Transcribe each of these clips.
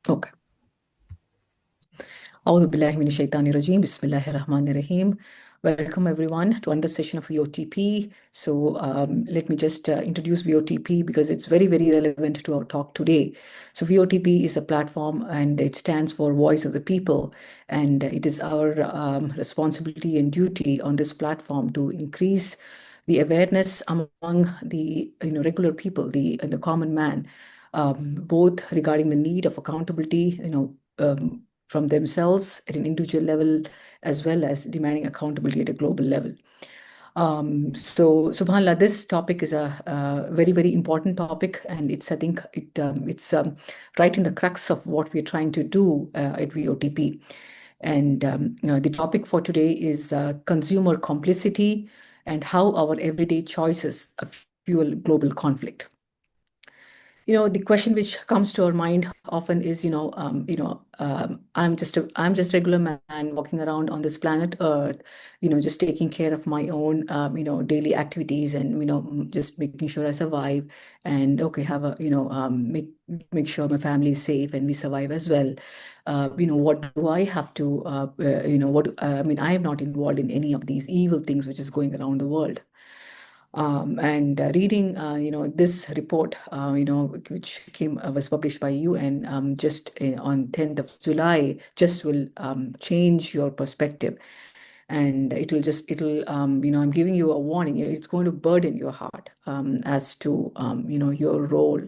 Okay. A'udhu billahi minash shaitani rajim. Bismillahir Rahmanir Rahim. Welcome everyone to another session of VOTP. So let me just introduce VOTP because it's very, very relevant to our talk today. So VOTP is a platform and it stands for Voice of the People. And it is our responsibility and duty on this platform to increase the awareness among the regular people, the common man, both regarding the need of accountability, from themselves at an individual level, as well as demanding accountability at a global level. So, subhanallah, this topic is a very, very important topic, and I think, it's right in the crux of what we're trying to do at VOTP. And the topic for today is consumer complicity and how our everyday choices fuel global conflict. The question which comes to our mind often is, I'm just regular man walking around on this planet Earth, just taking care of my own, daily activities, and just making sure I survive, and okay, have a, make sure my family is safe and we survive as well. What do I have to, I mean, I am not involved in any of these evil things which is going around the world. And reading, this report, which was published by UN just on 10th of July, just will change your perspective. And I'm giving you a warning. It's going to burden your heart as to, your role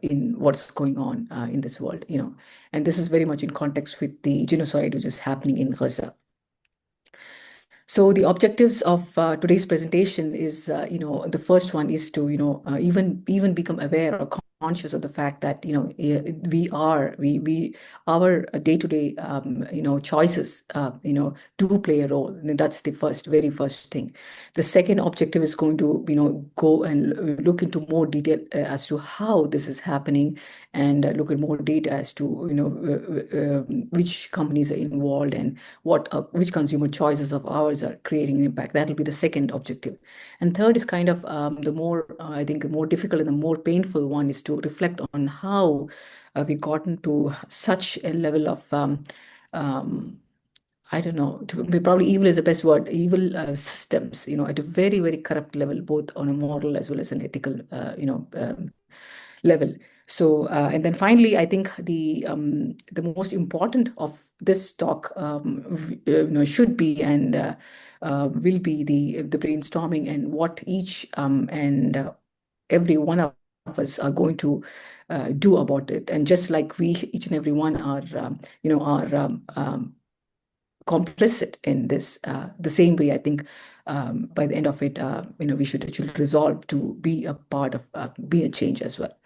in what's going on in this world, And this is very much in context with the genocide which is happening in Gaza. So the objectives of today's presentation is, the first one is to, even become aware or conscious of the fact that, our day-to-day, choices, do play a role. And that's the very first thing. The second objective is going to, go and look into more detail as to how this is happening, and look at more data as to, which companies are involved, and which consumer choices of ours are creating an impact. That will be the second objective. And third is kind of the more, I think, the more difficult and the more painful one is to reflect on how we've gotten to such a level of, I don't know, probably evil is the best word, evil systems, at a very, very corrupt level, both on a moral as well as an ethical, level. So, and then finally, I think the most important of this talk, should be and will be the brainstorming and what each and every one of us are going to do about it. And just like we, each and every one are, complicit in this, the same way, I think by the end of it, we should actually resolve to be a part of, be a change as well.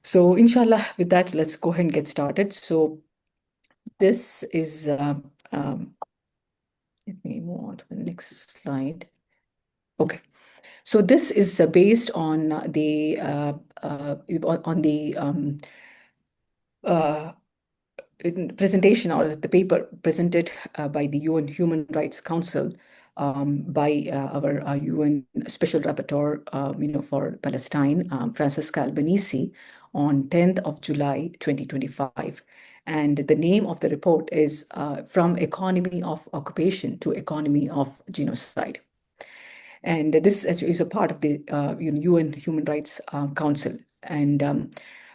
So, inshallah, with that, let's go ahead and get started. So, this is, let me move on to the next slide. Okay. So, this is based on the presentation, or the paper presented by the UN Human Rights Council, by our UN Special Rapporteur, for Palestine, Francesca Albanese, on 10th of July 2025. And the name of the report is From Economy of Occupation to Economy of Genocide. And this is a part of the UN Human Rights Council. And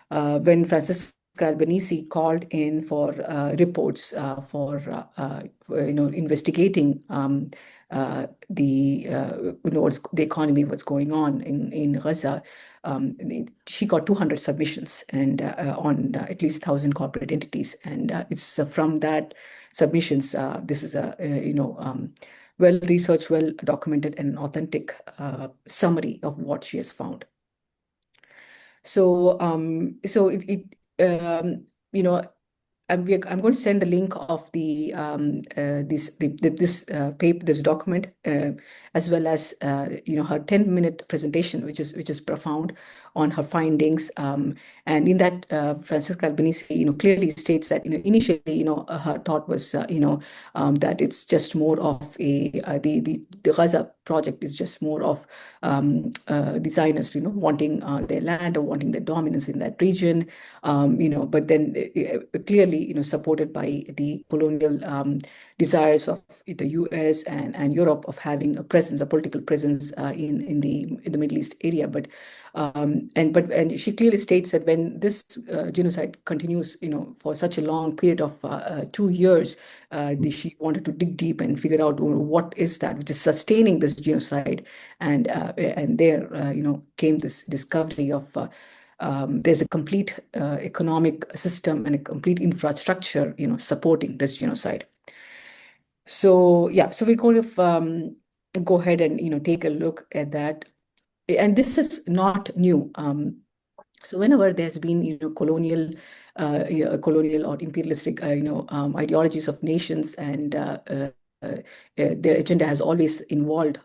when Francis Albanese called in for reports for investigating the economy, what's going on in Gaza. She got 200 submissions and on at least 1,000 corporate entities, and it's from that submissions. This is a well researched, well documented, and authentic summary of what she has found. So, I'm going to send the link of the this document, as well as her 10-minute presentation, which is profound, on her findings. And in that, Francesca Albanese, clearly states that, initially, her thought was, that it's just more of the Gaza project is just more of the Zionists, wanting their land or wanting their dominance in that region, but then clearly, supported by the colonial desires of the US and Europe of having a presence, a political presence in the Middle East area. And she clearly states that when this genocide continues, for such a long period of 2 years, she wanted to dig deep and figure out what is that which is sustaining this genocide, and there, came this discovery of. There's a complete economic system and a complete infrastructure, supporting this genocide. So yeah, so we kind of go ahead and take a look at that, and this is not new. So whenever there's been colonial or imperialistic ideologies of nations, and their agenda has always involved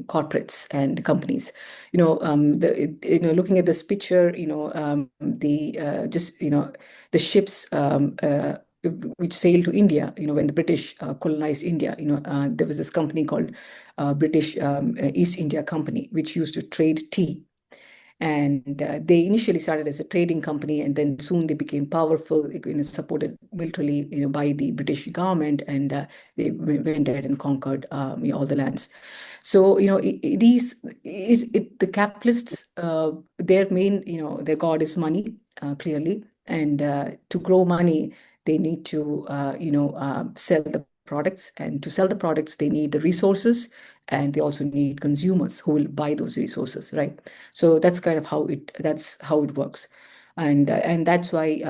corporates and companies. Looking at this picture, the ships which sailed to India, when the British colonized India, there was this company called British East India Company, which used to trade tea. And they initially started as a trading company, and then soon they became powerful, supported militarily, by the British government, and they went ahead and conquered all the lands. So, the capitalists, their main, their god is money, clearly, and to grow money, they need to, sell the products, and to sell the products, they need the resources, and they also need consumers who will buy those resources, right? So that's kind of that's how it works, and that's why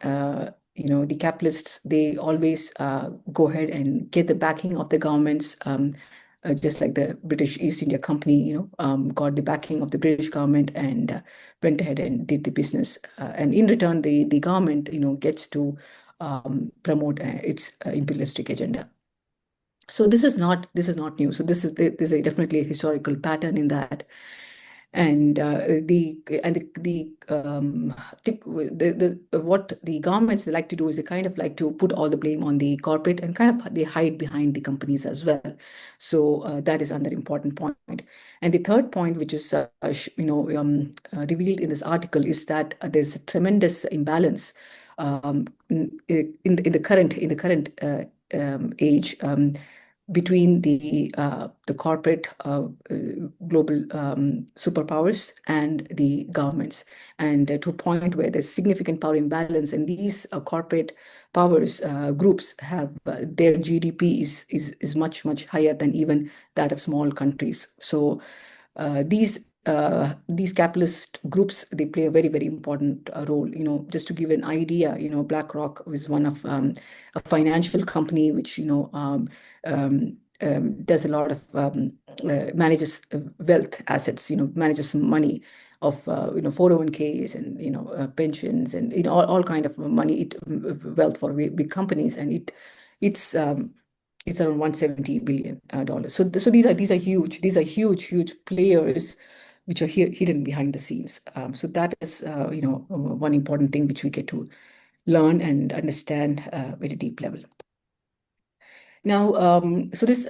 the capitalists, they always go ahead and get the backing of the governments. Just like the British East India Company, got the backing of the British government, and went ahead and did the business. And in return, the government, gets to promote its imperialistic agenda. So this is not new. So there's a definitely a historical pattern in that. And what the governments like to do is they kind of like to put all the blame on the corporate, and kind of they hide behind the companies as well. So that is another important point. And the third point, which is revealed in this article, is that there's a tremendous imbalance in the current age, between the corporate global superpowers and the governments, and to a point where there's significant power imbalance, and these corporate powers groups have their GDP is much higher than even that of small countries. So these capitalist groups, they play a very important role. Just to give an idea, BlackRock was one of a financial company which does a lot of manages wealth assets, manages money of 401ks, and pensions, and all kind of money, wealth for big companies, and it's around $170 billion. So these are huge players which are hidden behind the scenes. So that is one important thing which we get to learn and understand at a deep level. Now, so this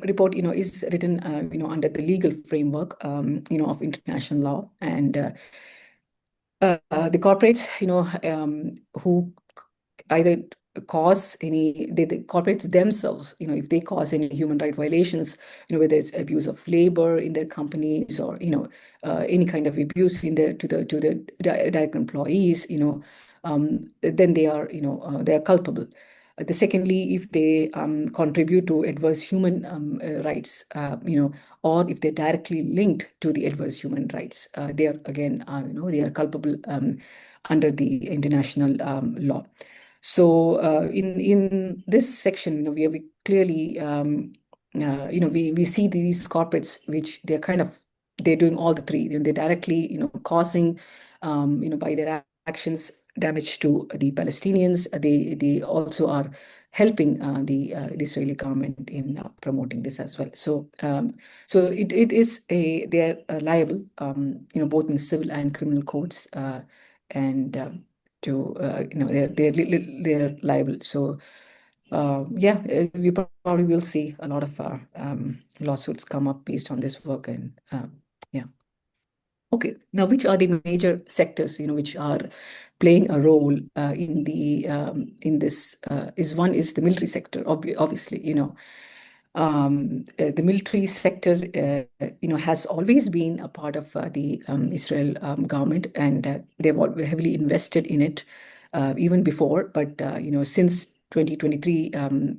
report, is written, under the legal framework, of international law, and the corporates, who either cause the corporates themselves, if they cause any human right violations, whether it's abuse of labor in their companies, or any kind of abuse to the direct employees, then they are culpable. The secondly, if they contribute to adverse human rights, or if they're directly linked to the adverse human rights, they are again, they are culpable under the international law. So in this section, we clearly, we see these corporates, which they're doing all the three. They're directly, causing, by their actions, damage to the Palestinians. They also are helping the Israeli government in promoting this as well. So it is they are liable, both in civil and criminal courts, and to they're liable. So yeah, we probably will see a lot of lawsuits come up based on this work, and yeah. Okay, now which are the major sectors, which are playing a role in this? Is the military sector, obviously, the military sector, has always been a part of the Israel government, and they've all heavily invested in it even before. But since 2023,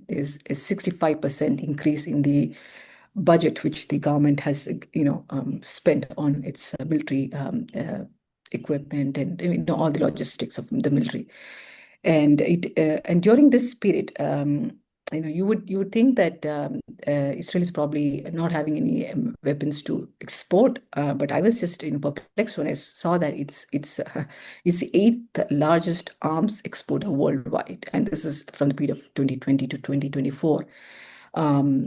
there's a 65% increase in the budget which the government has, spent on its military equipment, and all the logistics of the military. And during this period, you would think that Israel is probably not having any weapons to export, but I was just perplexed when I saw that it's the eighth largest arms exporter worldwide, and this is from the period of 2020 to 2024.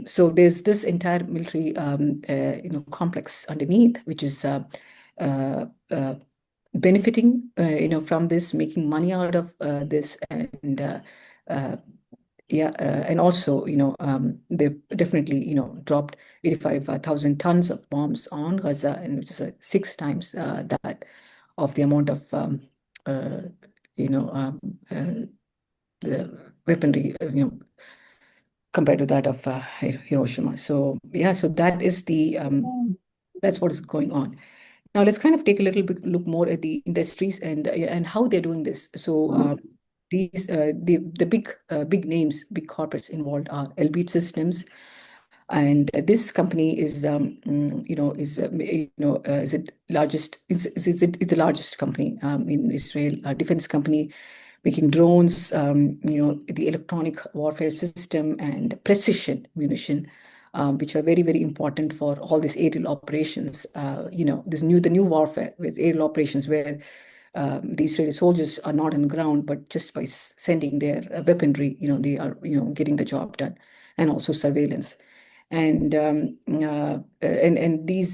So there's this entire military complex underneath, which is uh, uh, benefiting from this, making money out of this, and uh, yeah, and also they've definitely dropped 85,000 tons of bombs on Gaza, and which is 6 times that of the amount of uh, you know um, uh, the weaponry compared to that of Hiroshima. So yeah, so that's what is going on. Now let's kind of take a little bit look more at the industries and how they're doing this. So the big names, big corporates involved are Elbit Systems, and this company is is it largest it's the largest company in Israel, a defense company making drones, the electronic warfare system and precision munition, which are very, very important for all these aerial operations. The new warfare with aerial operations where the Israeli soldiers are not on the ground, but just by sending their weaponry, they are, getting the job done, and also surveillance. And these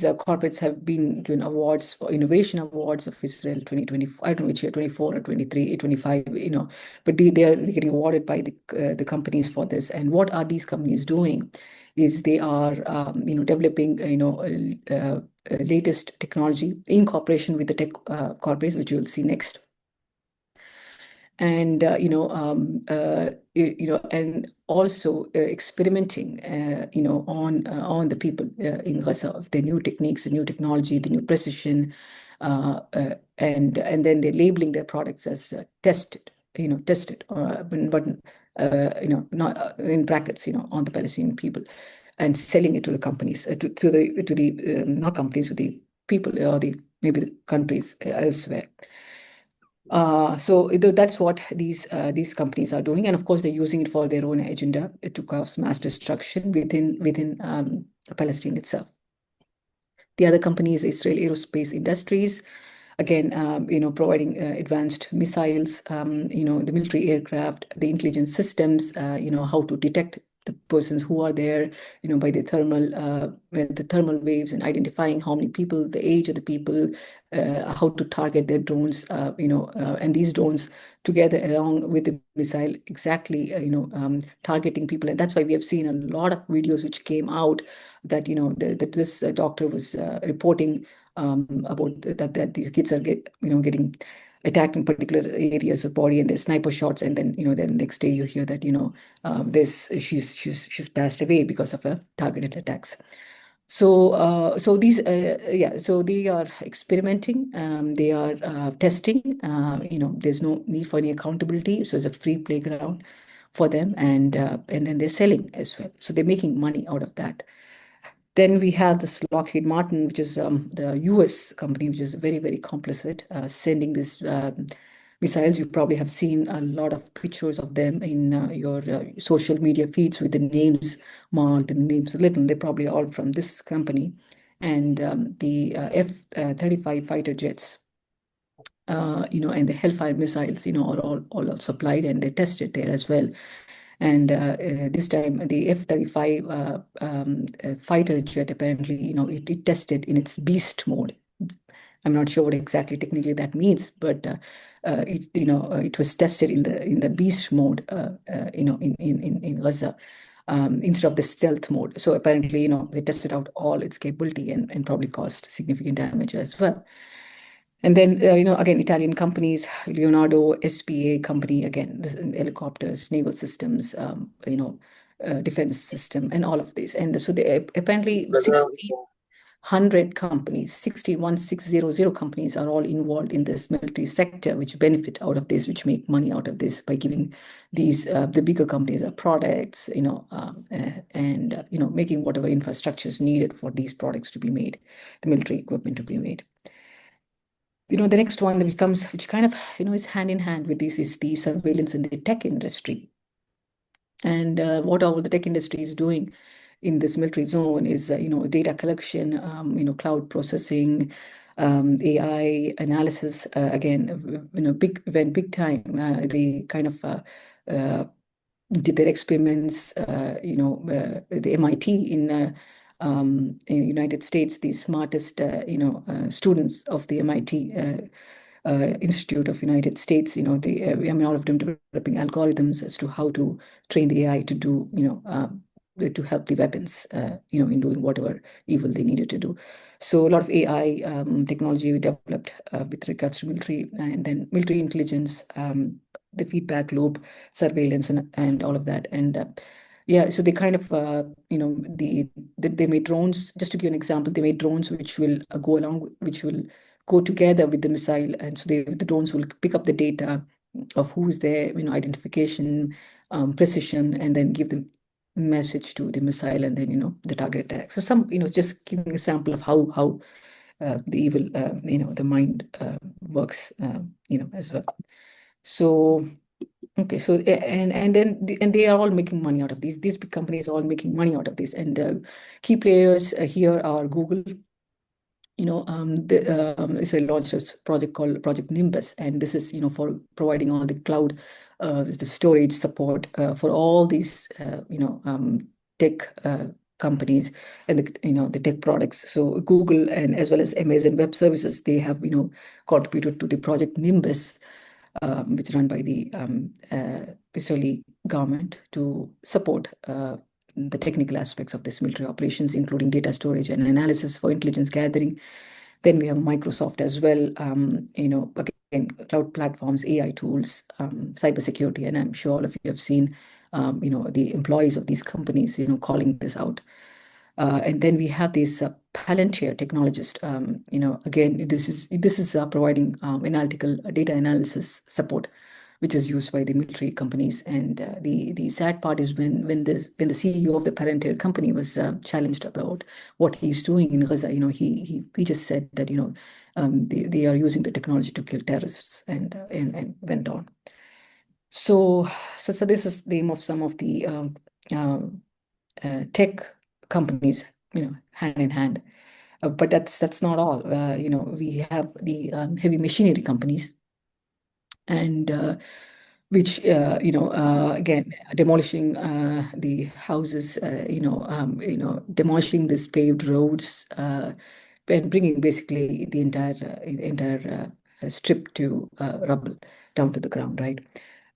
corporates have been given awards for innovation awards of Israel 2020. I don't know which year, 24 or 23, 25. But they're getting awarded by the companies for this. And what are these companies doing? Is they are developing latest technology in cooperation with the tech corporates, which you'll see next. And and also experimenting on the people in Gaza of the new techniques, the new technology, the new precision, and then they're labeling their products as tested, but not in brackets, on the Palestinian people, and selling it to the companies, to the not companies, to the people, or the maybe the countries elsewhere. So that's what these companies are doing, and of course they're using it for their own agenda to cause mass destruction within Palestine itself. The other company is Israel Aerospace Industries, again, providing advanced missiles, the military aircraft, the intelligence systems, how to detect the persons who are there, by the thermal waves, and identifying how many people, the age of the people, how to target their drones, and these drones together along with the missile exactly, targeting people. And that's why we have seen a lot of videos which came out that, that this doctor was reporting about that these kids are getting attacked in particular areas of body, and there's sniper shots, and then then next day you hear that this she's passed away because of a targeted attacks. So these yeah, so they are experimenting, they are testing, there's no need for any accountability, so it's a free playground for them, and then they're selling as well, so they're making money out of that. Then we have this Lockheed Martin, which is the US company, which is very, very complicit, sending these missiles. You probably have seen a lot of pictures of them in your social media feeds with the names marked and names little. They're probably all from this company. And the F-35 fighter jets, and the Hellfire missiles, are all supplied and they're tested there as well. And this time, the F-35 fighter jet, apparently, it tested in its beast mode. I'm not sure what exactly technically that means, but it was tested in the beast mode, in Gaza, instead of the stealth mode. So apparently, they tested out all its capability and probably caused significant damage as well. And then, again, Italian companies, Leonardo, SPA company, again, helicopters, naval systems, defense system, and all of this. And so they apparently 100 companies, 61600 companies are all involved in this military sector, which benefit out of this, which make money out of this by giving these, the bigger companies products, and, making whatever infrastructure is needed for these products to be made, the military equipment to be made. The next one which kind of, is hand in hand with this is the surveillance in the tech industry. And what all the tech industry is doing in this military zone is, data collection, cloud processing, AI analysis. Again, big time. They kind of did their experiments. The MIT in United States, the smartest, students of the MIT Institute of United States, all of them developing algorithms as to how to train the AI to do, to help the weapons, in doing whatever evil they needed to do. So a lot of AI technology we developed with regards to military, and then military intelligence, the feedback loop, surveillance, and all of that. And yeah, so they kind of, they made drones. Just to give an example, they made drones which will which will go together with the missile, and so the drones will pick up the data of who is there, identification, precision, and then give the message to the missile, and then the target attack. So just giving a sample of how the evil, the mind works, as well. So. Okay, so and then and they are all making money out of these. These big companies are all making money out of this, and key players here are Google. It's a launched a project called Project Nimbus, and this is for providing all the cloud, the storage support for all these tech companies and the tech products. So Google and as well as Amazon Web Services, they have contributed to the Project Nimbus, which is run by the Israeli government to support the technical aspects of this military operations, including data storage and analysis for intelligence gathering. Then we have Microsoft as well, again, cloud platforms, AI tools, cybersecurity, and I'm sure all of you have seen, the employees of these companies, calling this out. And then we have these Palantir technologists. Again, this is providing analytical data analysis support, which is used by the military companies. And the sad part is when the CEO of the Palantir company was challenged about what he's doing in Gaza, he just said that they are using the technology to kill terrorists, and went on. So this is the name of some of the tech companies, hand in hand. But that's not all. We have the heavy machinery companies, and which again, demolishing the houses, demolishing these paved roads, and bringing basically the entire strip to rubble down to the ground, right?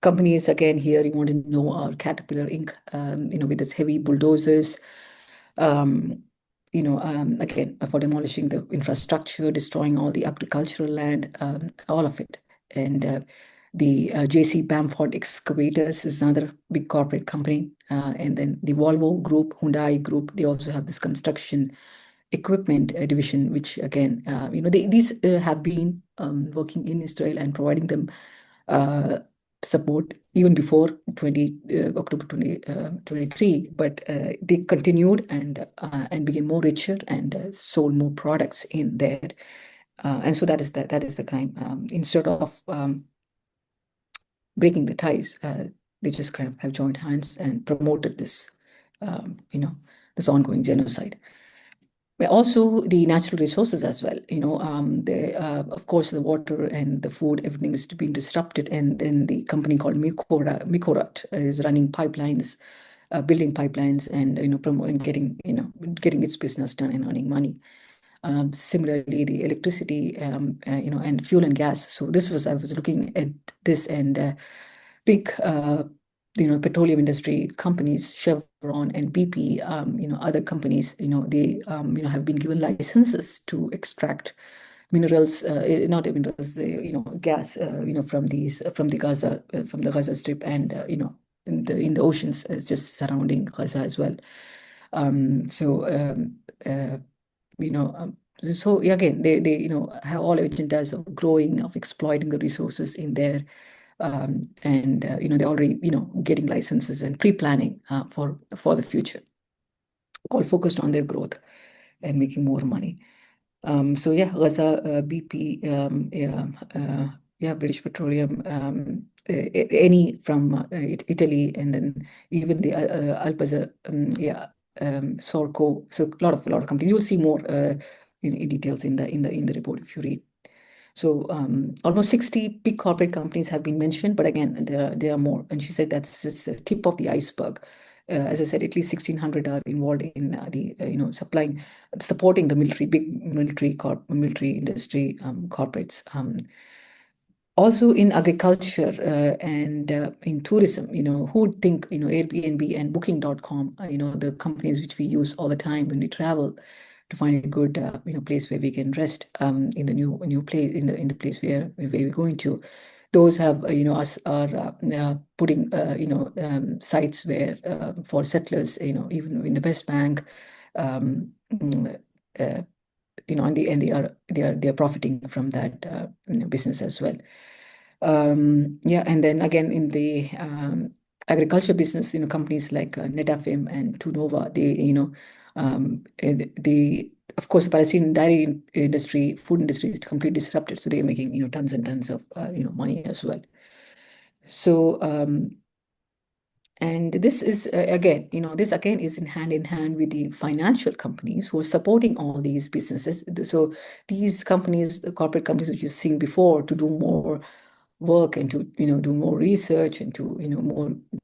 Companies, again, here you want to know, are Caterpillar Inc., with its heavy bulldozers, again, for demolishing the infrastructure, destroying all the agricultural land, all of it. And the JC Bamford Excavators is another big corporate company. And then the Volvo Group, Hyundai Group, they also have this construction equipment division, which again, these have been working in Israel and providing them support even before October 2023, but they continued and became more richer and sold more products in there. And so that is the crime. Instead of breaking the ties, they just kind of have joined hands and promoted this, this ongoing genocide. but also the natural resources as well. Of course, the water and the food, everything is being disrupted. And then the company called Mikorat is running pipelines, building pipelines, and promoting, getting its business done and earning money. Similarly, the electricity, and fuel and gas. So I was looking at this, and big, petroleum industry companies, Chevron and BP, other companies, they, have been given licenses to extract minerals, not minerals, gas, from the Gaza Strip, and in the oceans just surrounding Gaza as well. So uh, you know um, so again, they have all agendas of growing, of exploiting the resources in there, and they're already getting licenses and pre-planning for the future, all focused on their growth and making more money. So yeah, Gaza, BP, yeah, British Petroleum, any from Italy, and then even the Alpazar, yeah, Sorco. So a lot of companies. You'll see more in details in the report if you read. So almost 60 big corporate companies have been mentioned, but again, there are more. And she said that's just the tip of the iceberg. As I said, at least 1,600 are involved in supporting the big military industry corporates. Also in agriculture and in tourism, who would think, Airbnb and Booking.com, the companies which we use all the time when we travel to find a good, place where we can rest in the new place, in the place where we're going to. Those have, us are putting, sites where for settlers, even in the West Bank, uh, and they are profiting from that business as well. Yeah, and then again in the agriculture business, companies like Netafim and Tunova, the of course the Palestinian dairy industry, food industry is completely disrupted, so they're making tons and tons of money as well. So and this is this again is in hand with the financial companies who are supporting all these businesses. So these companies, the corporate companies which you've seen before, to do more work and to do more research and to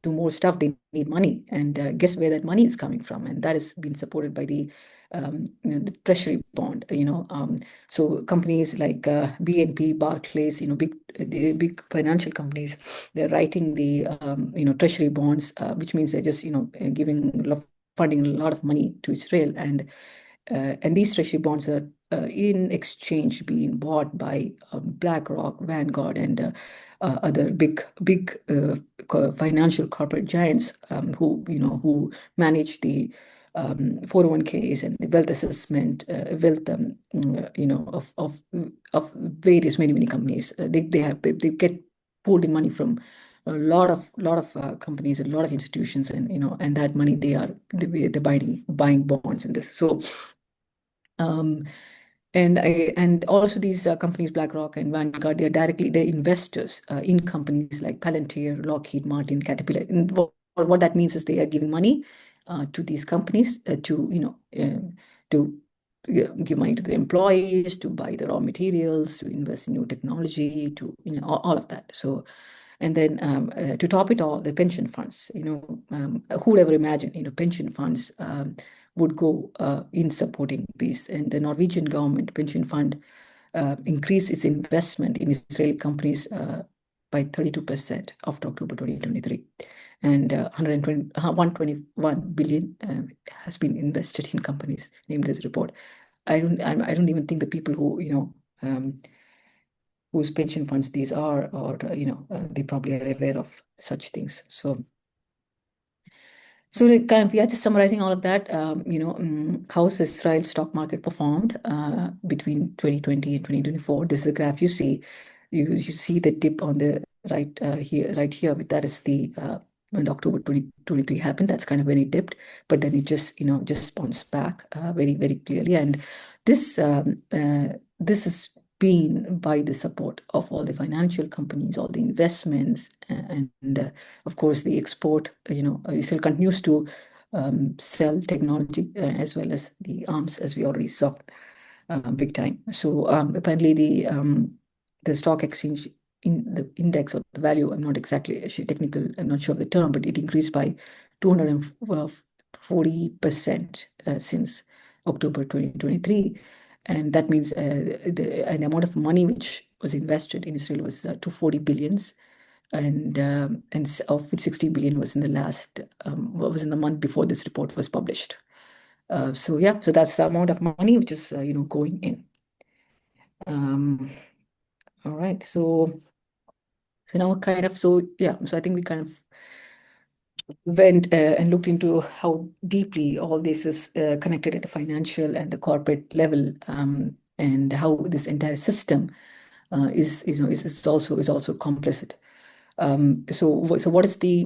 do more stuff, they need money. And guess where that money is coming from? And that is being supported by the treasury bond. So companies like BNP, Barclays, the big financial companies, they're writing the treasury bonds, which means they're just funding a lot of money to Israel. And these treasury bonds are in exchange being bought by BlackRock, Vanguard, and other big financial corporate giants, who manage the 401ks and the wealth assessment, wealth, of various many companies. They get pulled in money from a lot of companies, a lot of institutions, and that money they're buying bonds in this. So and also these companies, BlackRock and Vanguard, they're investors in companies like Palantir, Lockheed Martin, Caterpillar. And what that means is they are giving money to these companies to give money to the employees, to buy the raw materials, to invest in new technology, to all of that. So, and then to top it all, the pension funds. Who would ever imagine pension funds would go in supporting these? And the Norwegian government pension fund increased its investment in Israeli companies by 32% after October 2023. And 121 billion has been invested in companies named this report. I don't even think the people who whose pension funds these are, or they probably are aware of such things. So yeah, just summarizing all of that, how's Israel's stock market performed between 2020 and 2024? This is a graph you see. You see the dip on the right here. That is the when the October 2023 happened. That's kind of when it dipped, but then it just bounced back very very clearly. And this has been by the support of all the financial companies, all the investments, and of course the export. Israel continues to cell technology as well as the arms, as we already saw, big time. So apparently the stock exchange in the index or the value, I'm not exactly actually technical, I'm not sure of the term, but it increased by 240% since October 2023. And that means the amount of money which was invested in Israel was 240 billions, and of which 60 billion was in the last was in the month before this report was published. So yeah, so that's the amount of money which is going in. All right, so now kind of, so yeah, so I think we kind of went and looked into how deeply all this is connected at a financial and the corporate level, and how this entire system is also complicit. So what is the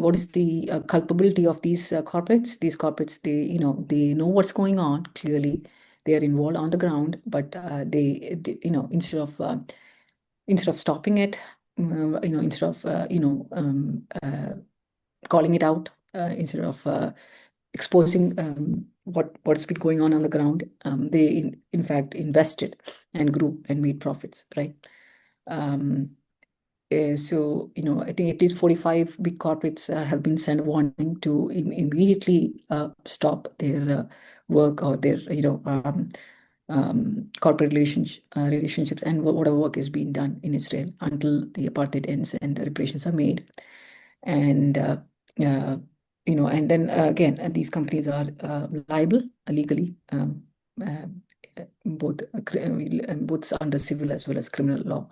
culpability of these corporates? These corporates, they know what's going on. Clearly, they are involved on the ground, but they instead of stopping it, instead of calling it out, instead of exposing what's been going on the ground, they in fact invested and grew and made profits, right? Um, so, I think at least 45 big corporates have been sent a warning to immediately stop their work or their, corporate relationships and whatever work is being done in Israel until the apartheid ends and reparations are made. And, uh, and then again, these companies are liable legally, uh, both under civil as well as criminal law.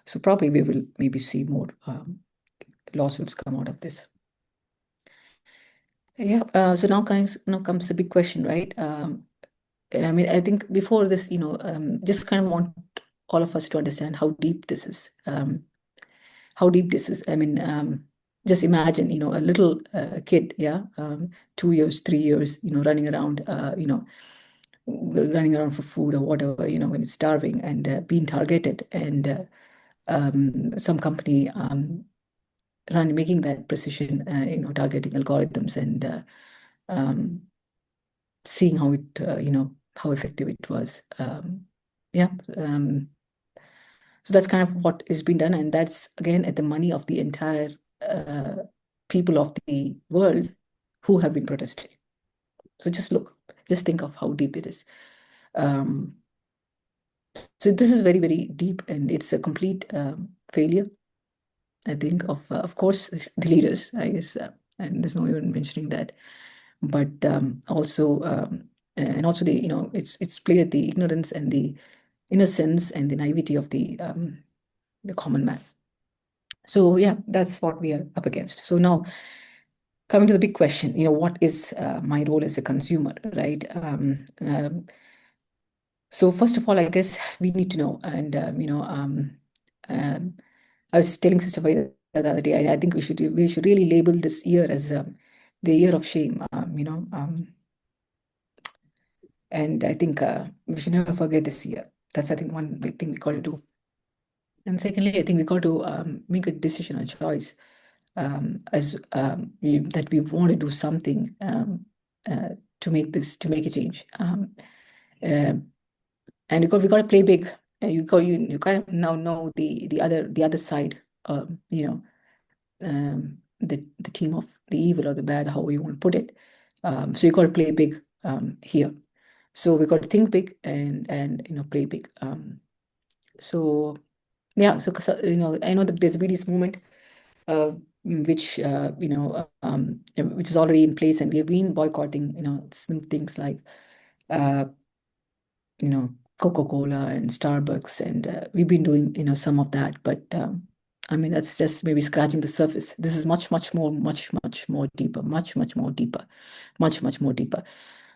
So probably we will maybe see more lawsuits come out of this. Yeah. So now comes the big question, right? I mean, I think before this, just kind of want all of us to understand how deep this is. How deep this is. I mean, just imagine, a little kid, yeah, 2 years, 3 years, running around, running around for food or whatever, when it's starving and being targeted, and some company making that precision, targeting algorithms and seeing how it, how effective it was. Yeah. So that's kind of what is being done, and that's again at the money of the entire uh, people of the world who have been protesting. So just think of how deep it is. Um, so this is very, very deep, and it's a complete failure, I think, of course, the leaders, I guess, and there's no even mentioning that, but also the, it's played at the ignorance and the innocence and the naivety of the common man. So yeah, that's what we are up against. So now coming to the big question, what is my role as a consumer, right? So first of all, I guess we need to know, and um, I was telling Sister Farhana the other day, I think we should really label this year as the year of shame, and I think we should never forget this year. That's, I think, one big thing we got to do. And secondly, I think we got to make a decision, a choice, that we want to do something uh, to make a change. Uh, and we got to play big. You kind of now know the other side. The team of the evil or the bad, however you want to put it. So you got to play big here. So we got to think big and play big. So yeah, so I know that there's a BDS movement which which is already in place, and we have been boycotting some things like uh, Coca-Cola and Starbucks, and we've been doing some of that, but I mean, that's just maybe scratching the surface. This is much more, much more deeper, much more deeper, much more deeper.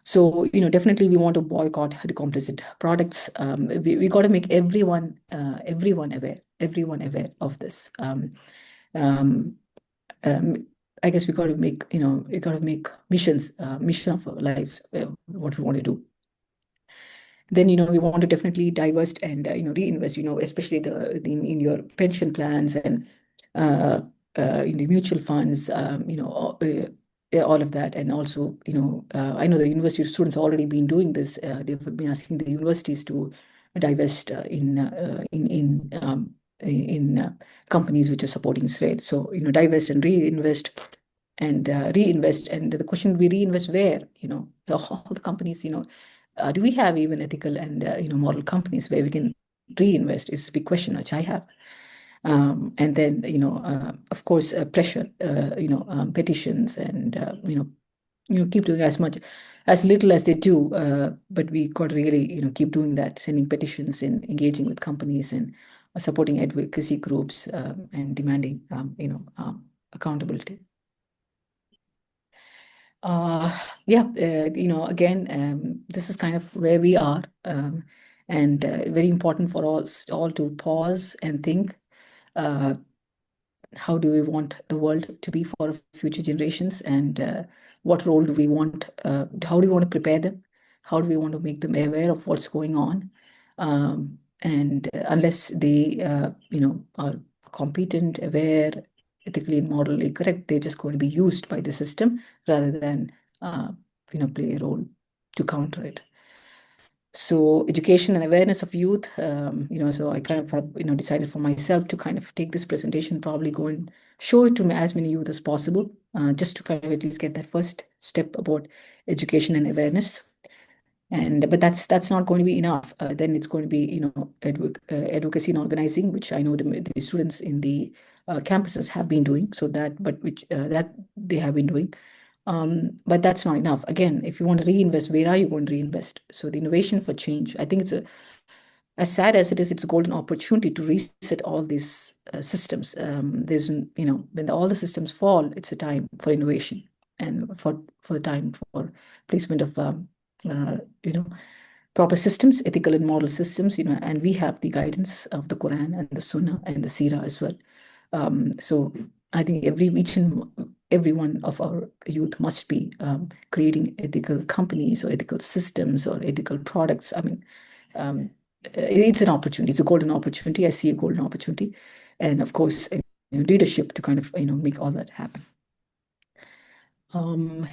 So definitely we want to boycott the complicit products. We got to make everyone aware of this. Um, um, I guess we got to make mission of our lives, what we want to do. Then we want to definitely divest and reinvest, especially in your pension plans and uh, in the mutual funds, yeah, all of that. And also, I know the university students have already been doing this. They've been asking the universities to divest in companies which are supporting Israel. So, divest and reinvest and reinvest. And the question will be, reinvest where? All the companies, do we have even ethical and, moral companies where we can reinvest is a big question which I have. And then, of course, pressure, petitions, and keep doing as little as they do. But we got to really, keep doing that, sending petitions and engaging with companies and supporting advocacy groups, and demanding, accountability. Uh, yeah, again, this is kind of where we are, and very important for us all to pause and think. Uh, how do we want the world to be for future generations, and what role do we want, how do we want to prepare them, how do we want to make them aware of what's going on, and unless they are competent, aware, ethically and morally correct, they're just going to be used by the system rather than uh, play a role to counter it. So education and awareness of youth, so I kind of have, decided for myself to kind of take this presentation, probably go and show it to as many youth as possible, just to kind of at least get that first step about education and awareness. And but that's not going to be enough. Then it's going to be, advocacy and organizing, which I know the students in the campuses have been doing. So that they have been doing. But that's not enough. Again, if you want to reinvest, where are you going to reinvest? So the innovation for change, I think as sad as it is, it's a golden opportunity to reset all these systems. When all the systems fall, it's a time for innovation and for the time for placement of, uh, you know, proper systems, ethical and moral systems, and we have the guidance of the Quran and the Sunnah and the Sirah as well. So I think each and every one of our youth must be creating ethical companies or ethical systems or ethical products. I mean, it's an opportunity. It's a golden opportunity. I see a golden opportunity, and of course, leadership to kind of make all that happen. Um,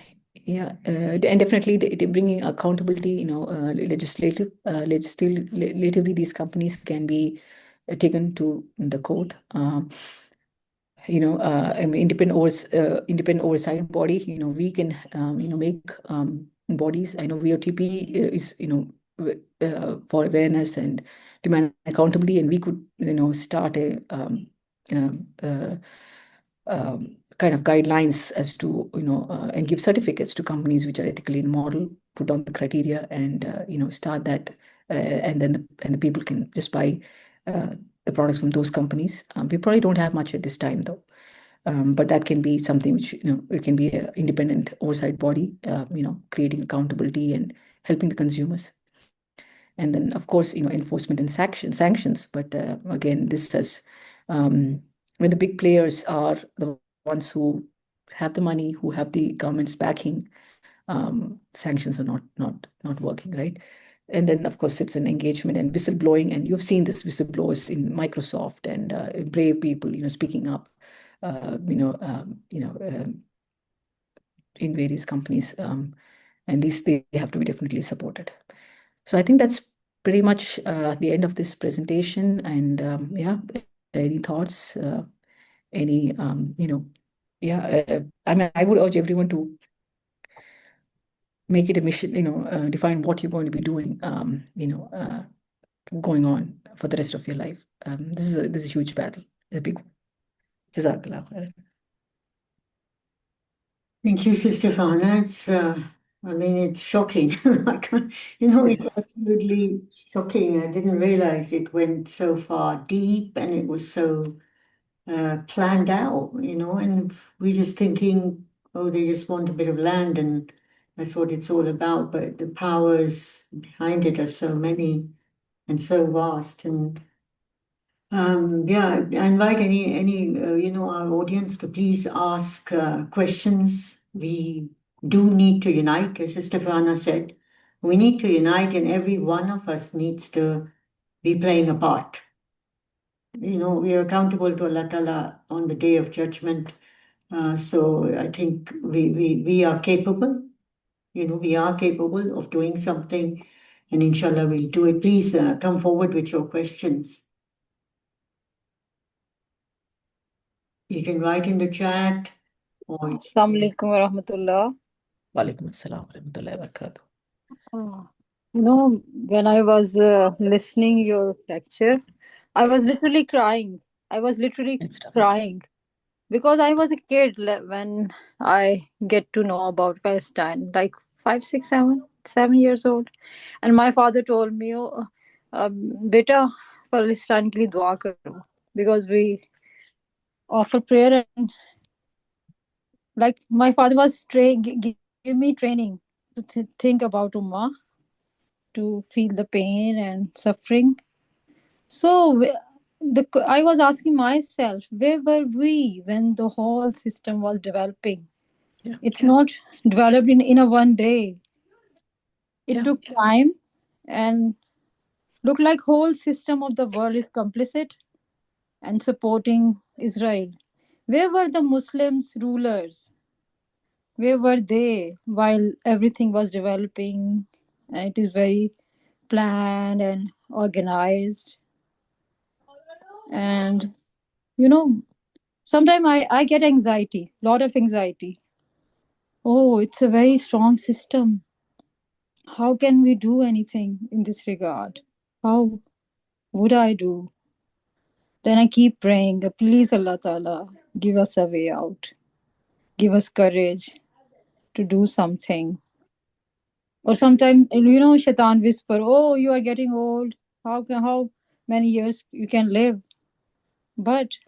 yeah, and definitely bringing accountability. Legislatively, these companies can be taken to the court. I mean, independent oversight body. We can, make bodies. I know VOTP is, for awareness and demand accountability, and we could, start a kind of guidelines as to, and give certificates to companies which are ethically and moral, put on the criteria, and start that, and then the people can just buy the products from those companies. We probably don't have much at this time, though. But that can be something which, it can be an independent oversight body, creating accountability and helping the consumers. And then, of course, enforcement and sanctions. But again, this says, when the big players are the ones who have the money, who have the government's backing, sanctions are not working, right? And then, of course, it's an engagement and whistleblowing, and you've seen this whistleblowers in Microsoft and brave people, speaking up, in various companies, and they have to be definitely supported. So I think that's pretty much the end of this presentation. And yeah, any thoughts? Any yeah, I mean, I would urge everyone to make it a mission, define what you're going to be doing, going on for the rest of your life. This is a huge battle, a big one. Jazakallah khair. Thank you, Sister Farhana. I mean, it's shocking. It's absolutely shocking. I didn't realize it went so far deep and it was so planned out, and we're just thinking, oh, they just want a bit of land and that's what it's all about. But the powers behind it are so many and so vast. And yeah, I invite any our audience to please ask questions. We do need to unite, as Sister Farhana said. We need to unite, and every one of us needs to be playing a part. We are accountable to Allah Ta'ala on the day of judgment. So I think we are capable, we are capable of doing something, and inshallah we'll do it. Please come forward with your questions. You can write in the chat or Assalamu alaikum wa rahmatullah. Walaikum assalam wa rahmatullahi wa barakatuh. When I was listening your lecture, I was literally crying. I was literally It's tough. crying because I was a kid when I get to know about Palestine, like 5, 6, 7 years old, and my father told me, "Oh, beta, Palestine ke liye dua karo," because we offer prayer, and like my father was give me training to think about Ummah, to feel the pain and suffering. So I was asking myself, where were we when the whole system was developing? Yeah. It's not developed in a one day. It Yeah. took time, and look like whole system of the world is complicit and supporting Israel. Where were the Muslims rulers? Where were they while everything was developing and it is very planned and organized? And sometimes I get anxiety, lot of anxiety. Oh, it's a very strong system. How can we do anything in this regard? How would I do? Then I keep praying, please Allah Ta'ala, give us a way out. Give us courage to do something. Or sometimes, Shaitan whisper, oh, you are getting old. How many years you can live? But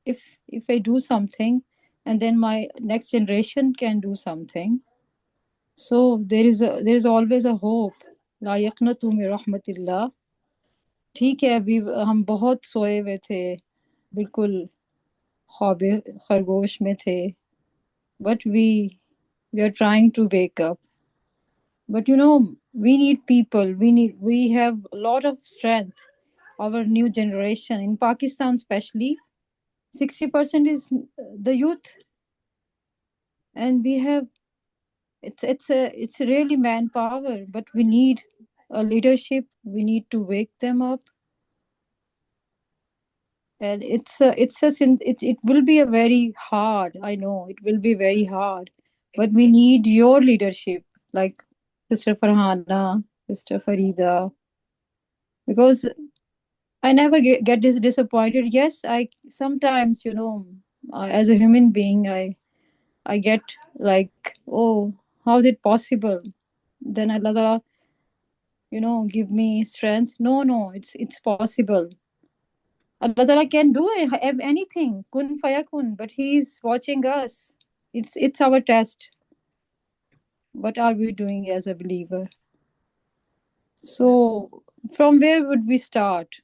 if I do something, and then my next generation can do something, so there is always a hope. ला यक़नतु मिन रहमतिल्लाह. ठीक है, अभी हम बहुत सोए हुए थे, बिल्कुल ख्वाबे खरगोश में थे, but we are trying to wake up. But we need people. We have a lot of strength. Our new generation in Pakistan, especially, 60% is the youth, and we have it's really manpower. But we need a leadership. We need to wake them up, and it will be a very hard. I know it will be very hard, but we need your leadership, like Sister Farhana, Sister Farida, because I never get this disappointed. Yes, I sometimes, as a human being, I get like, oh, how is it possible? Then Allah Ta'ala, give me strength. No, it's possible. Allah Ta'ala can do anything, kun fayakun, but He's watching us. It's our test. What are we doing as a believer? So, from where would we start?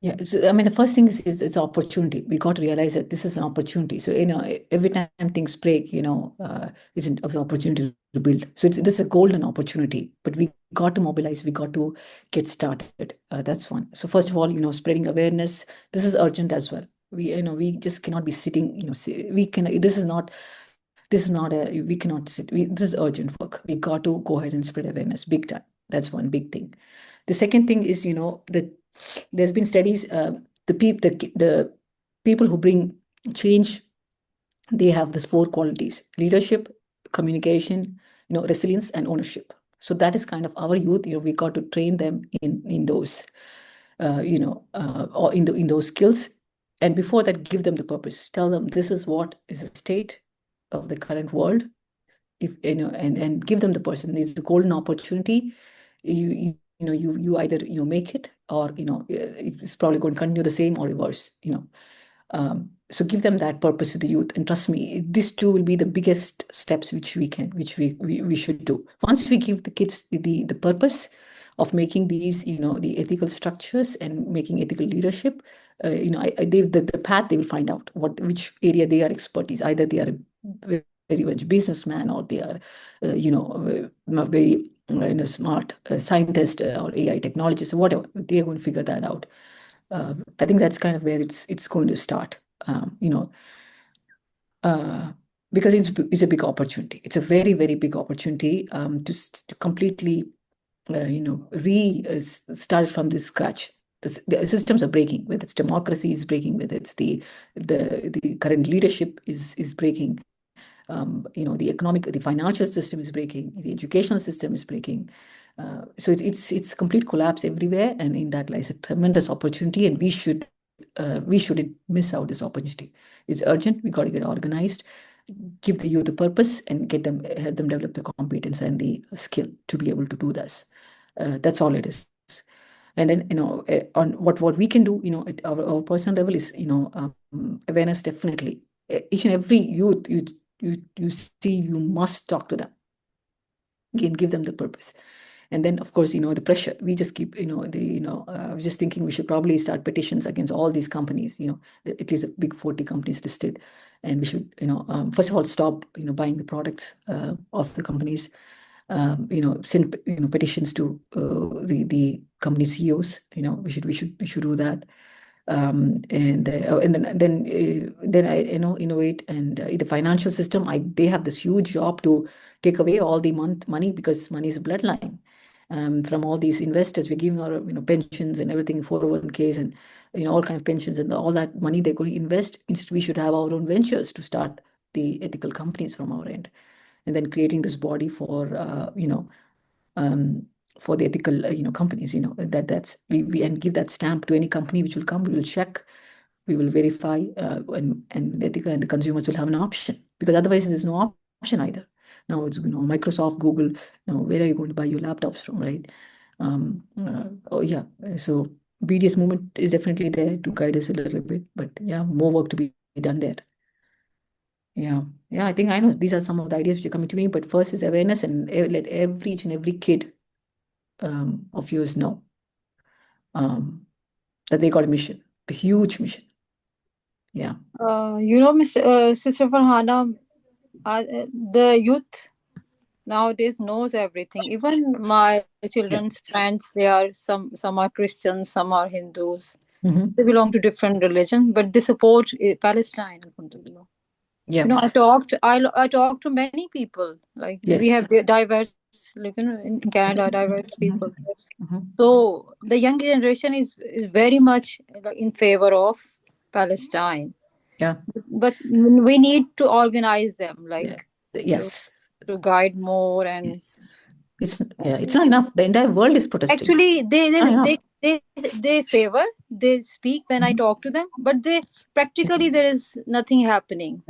Yeah, I mean, the first thing is it's opportunity. We got to realize that this is an opportunity. So, every time things break, it's an opportunity to build. So this is a golden opportunity, but we got to mobilize. We got to get started. That's one. So first of all, spreading awareness. This is urgent as well. We just cannot be sitting. We can. This is not a. We cannot sit. This is urgent work. We got to go ahead and spread awareness, big time. That's one big thing. The second thing is, that there's been studies. The people who bring change, they have these four qualities: leadership, communication, resilience, and ownership. So that is kind of our youth. We got to train them in those, or in those skills. And before that, give them the purpose. Tell them this is what is the state of the current world. If and give them the person. It's the golden opportunity. You either make it, or it's probably going to continue the same or reverse. So give them that purpose to the youth, and trust me, these two will be the biggest steps which we should do. Once we give the kids the purpose of making these, the ethical structures and making ethical leadership, the path, they will find out which area they are expertise. Either they are a very much businessman, or they are very smart scientist, or AI technologist, or whatever. They are going to figure that out. I think that's kind of where it's going to start. because it's a big opportunity. It's a very, very big opportunity to completely, start from this scratch. The systems are breaking, whether it's democracy is breaking, whether it's the current leadership is breaking. The financial system is breaking, the educational system is breaking. So it's complete collapse everywhere, and in that lies a tremendous opportunity, and we shouldn't miss out this opportunity. It's urgent. We got to get organized, give the youth the purpose, and help them develop the competence and the skill to be able to do this. That's all it is. And then, on what we can do, at our personal level is, awareness definitely. Each and every youth you see, you must talk to them, again, give them the purpose. And then, of course, the pressure. We just keep, I was just thinking we should probably start petitions against all these companies, at least the big 40 companies listed. And we should, first of all, stop, buying the products of the companies. Send, petitions to the company CEOs. We should do that. And then I innovate, and the financial system, they have this huge job to take away all the money, because money is a bloodline. From all these investors, we're giving our pensions and everything, 401ks, and all kind of pensions, and all that money they're going to invest. Instead, we should have our own ventures to start the ethical companies from our end, and then creating this body for the ethical companies, that's we and give that stamp to any company which will come. We will check, we will verify, and ethical, and the consumers will have an option, because otherwise there's no option either. Now it's Microsoft, Google. Now where are you going to buy your laptops from, right? Oh yeah. So BDS movement is definitely there to guide us a little bit, but yeah, more work to be done there. Yeah, I think I know these are some of the ideas which are coming to me, but first is awareness, and let each and every kid of yours know that they got a mission, a huge mission. Yeah. Sister Farhana, the youth nowadays knows everything. Even my children's friends, they are some are Christians, some are Hindus. They belong to different religion, but they support Palestine. Alhamdulillah. Yeah. I talked to many people. Like, we have diverse, in Canada, diverse people. So the young generation is very much in favor of Palestine. Yeah. But we need to organize them, yes, to guide more, and it's not enough. The entire world is protesting. Actually, they favor. They speak when I talk to them, but they practically there is nothing happening.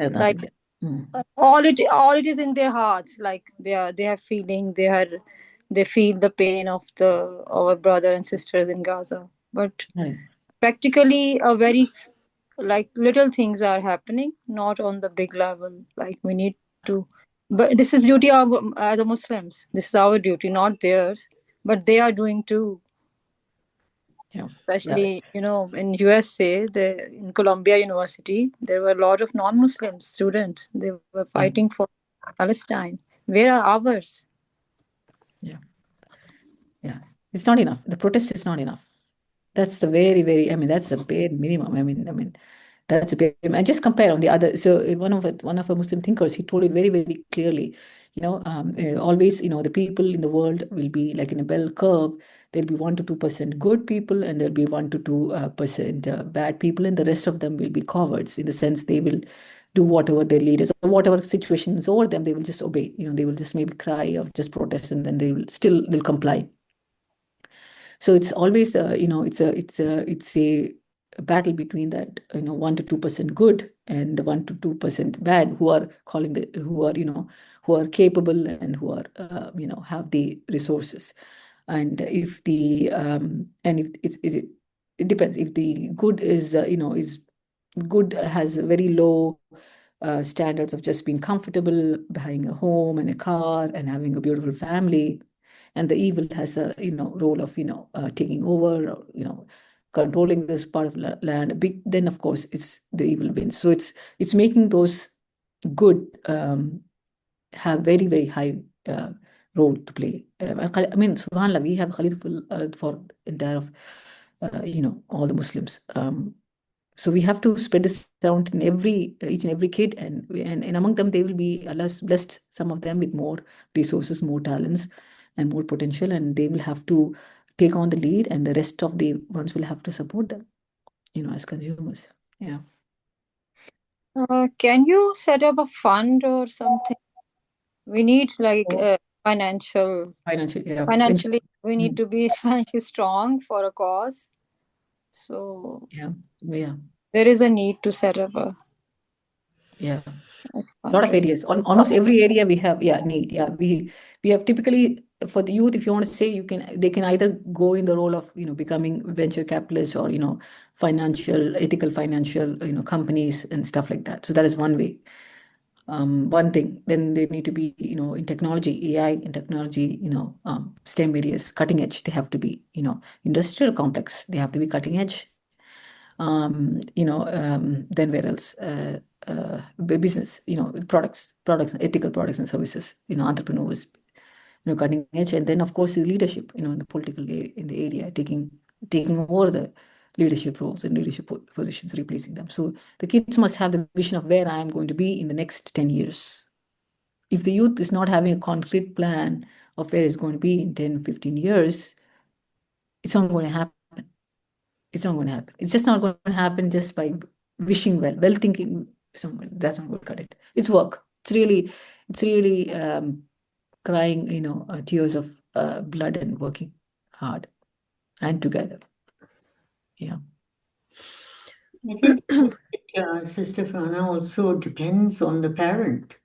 All it is in their hearts. Like, they have feeling. They feel the pain of our brother and sisters in Gaza, but practically a very little things are happening, not on the big level. Like, we need to, but this is duty of as a Muslims. This is our duty, not theirs. But they are doing too. Yeah. Especially, in USA, in Columbia University, there were a lot of non-Muslim students. They were fighting for Palestine. Where are ours? Yeah. It's not enough. The protest is not enough. That's the very, very, that's the bare minimum. That's a bare minimum. And just compare on the other. So one of our Muslim thinkers, he told it very, very clearly. Always, the people in the world will be like in a bell curve. There'll be 1 to 2% good people, and there'll be 1 to 2% bad people, and the rest of them will be cowards, in the sense they will do whatever their leaders or whatever situation is over them, they will just obey. They will just maybe cry or just protest, and then they'll comply. So it's always, it's a battle between that 1 to 2% good and the 1 to 2% bad, who are capable, and who are have the resources. And if it depends. If the good is good, has very low standards of just being comfortable, buying a home and a car and having a beautiful family, and the evil has a role of taking over, or controlling this part of land, then of course it's the evil wins. So it's making those good have very, very high role to play. Subhanallah, we have Khalid for entire of all the Muslims. So we have to spread this around in each and every kid, and among them they will be Allah's blessed, some of them with more resources, more talents, and more potential, and they will have to take on the lead, and the rest of the ones will have to support them, as consumers. Yeah. Can you set up a fund or something? We need like financially, Venture. we need to be financially strong for a cause. So Yeah. there is a need to set up a A lot of areas, almost every area we have need. We have typically, for the youth, if you want to say, they can either go in the role of becoming venture capitalists, or ethical financial companies and stuff like that. So that is one way. One thing. Then they need to be in technology, AI and technology, STEM areas, cutting edge. They have to be industrial complex. They have to be cutting edge. Then where else? Business, ethical products and services, entrepreneurs, cutting edge. And then of course the leadership, in the political in the area, taking over the leadership roles and leadership positions, replacing them. So the kids must have the vision of where I am going to be in the next 10 years. If the youth is not having a concrete plan of where it's going to be in 10, 15 years, it's not going to happen. It's not going to happen. It's just not going to happen just by wishing well thinking. Someone that's not going to cut it. It's work. It's really crying, tears of blood and working hard and together. Yeah. I think Sister Farhana also depends on the parent.